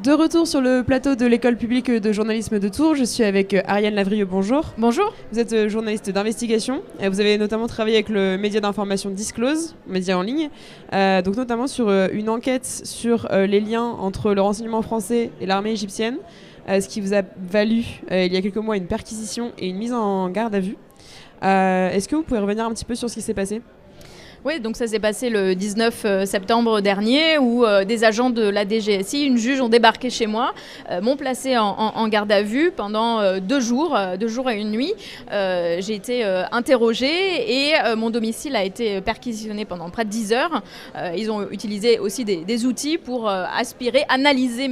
De retour sur le plateau de l'école publique de journalisme de Tours, je suis avec Ariane Lavrieux, bonjour. Bonjour. Vous êtes journaliste d'investigation et vous avez notamment travaillé avec le média d'information Disclose, média en ligne, donc notamment sur une enquête sur les liens entre le renseignement français et l'armée égyptienne, ce qui vous a valu il y a quelques mois une perquisition et une mise en garde à vue. Est-ce que vous pouvez revenir un petit peu sur ce qui s'est passé ? Oui, donc ça s'est passé le 19 septembre dernier où des agents de la DGSI, une juge, ont débarqué chez moi, m'ont placé en garde à vue pendant 2 jours et une nuit. J'ai été interrogée et mon domicile a été perquisitionné pendant près de 10 heures. Ils ont utilisé aussi des outils pour analyser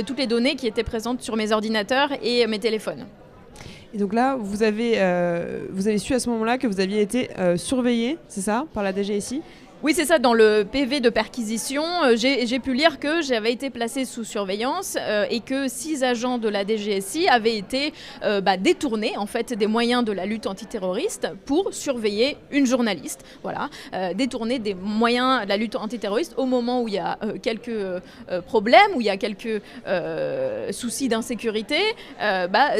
toutes les données qui étaient présentes sur mes ordinateurs et mes téléphones. Et donc là, vous avez su à ce moment-là que vous aviez été surveillé, c'est ça, par la DGSI ? Oui, c'est ça. Dans le PV de perquisition, j'ai pu lire que j'avais été placée sous surveillance et que 6 agents de la DGSI avaient été détournés en fait, des moyens de la lutte antiterroriste pour surveiller une journaliste. Voilà, détourner des moyens de la lutte antiterroriste au moment où il y a quelques problèmes, où il y a quelques soucis d'insécurité.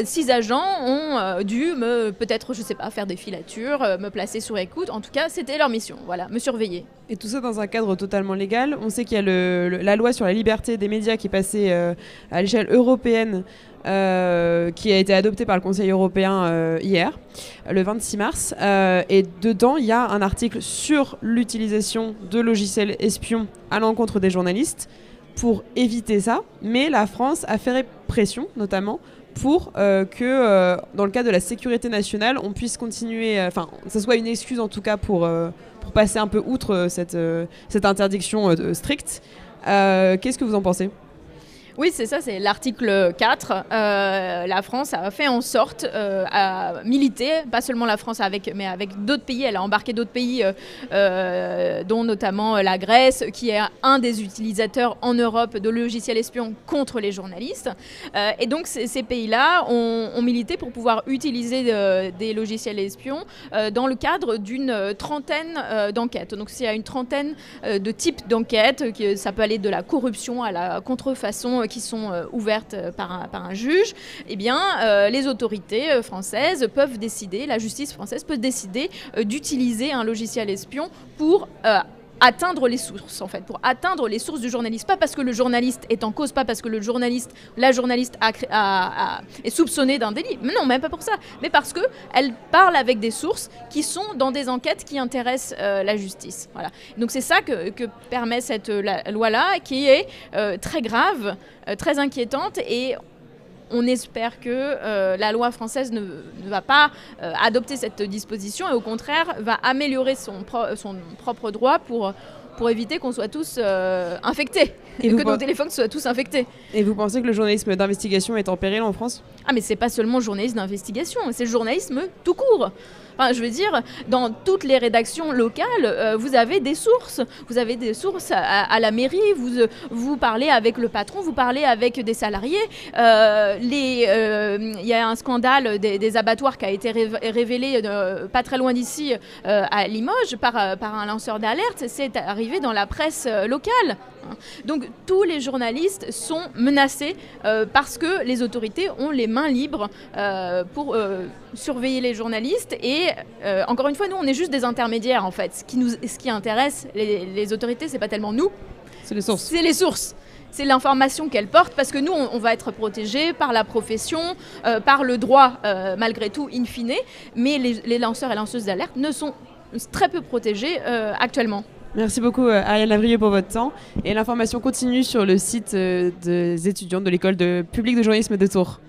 6 agents ont dû peut-être, je sais pas, faire des filatures, me placer sur écoute. En tout cas, c'était leur mission. Voilà, me surveiller. Et tout ça dans un cadre totalement légal. On sait qu'il y a la loi sur la liberté des médias qui est passée à l'échelle européenne, qui a été adoptée par le Conseil européen hier, le 26 mars. Et dedans, il y a un article sur l'utilisation de logiciels espions à l'encontre des journalistes pour éviter ça. Mais la France a fait pression, notamment, pour que, dans le cadre de la sécurité nationale, on puisse continuer, que ce soit une excuse en tout cas pour passer un peu outre cette interdiction stricte. Qu'est-ce que vous en pensez ? Oui, c'est ça, c'est l'article 4. La France a fait en sorte à militer, pas seulement la France, mais avec d'autres pays. Elle a embarqué d'autres pays, dont notamment la Grèce, qui est un des utilisateurs en Europe de logiciels espions contre les journalistes. Et donc, ces pays-là ont milité pour pouvoir utiliser des logiciels espions dans le cadre d'une trentaine d'enquêtes. Donc, il y a une trentaine de types d'enquêtes. Ça peut aller de la corruption à la contrefaçon qui sont ouvertes par un juge, eh bien, les autorités françaises peuvent décider, la justice française peut décider d'utiliser un logiciel espion pour atteindre les sources, en fait, pour atteindre les sources du journaliste. Pas parce que le journaliste est en cause, pas parce que la journaliste est soupçonnée d'un délit. Mais non, même pas pour ça. Mais parce qu'elle parle avec des sources qui sont dans des enquêtes qui intéressent la justice. Voilà. Donc c'est ça que permet cette loi-là, qui est très grave, très inquiétante, et on espère que la loi française ne va pas adopter cette disposition et au contraire va améliorer son propre droit pour éviter qu'on soit tous infectés et que nos téléphones soient tous infectés. Et vous pensez que le journalisme d'investigation est en péril en France ? Ah, mais c'est pas seulement le journalisme d'investigation, c'est le journalisme tout court. Enfin, je veux dire, dans toutes les rédactions locales, vous avez des sources. Vous avez des sources à la mairie, vous parlez avec le patron, vous parlez avec des salariés. Il y a un scandale des abattoirs qui a été révélé pas très loin d'ici, à Limoges, par un lanceur d'alerte. C'est arrivé dans la presse locale. Donc tous les journalistes sont menacés parce que les autorités ont les mains libres pour surveiller les journalistes et encore une fois, nous on est juste des intermédiaires en fait. Ce qui intéresse les autorités, c'est pas tellement nous, c'est les sources. C'est les sources. C'est l'information qu'elles portent parce que nous on va être protégés par la profession, par le droit malgré tout in fine, mais les lanceurs et lanceuses d'alerte ne sont très peu protégés actuellement. Merci beaucoup Ariane Lavrieux pour votre temps. Et l'information continue sur le site des étudiants de l'école publique de journalisme de Tours.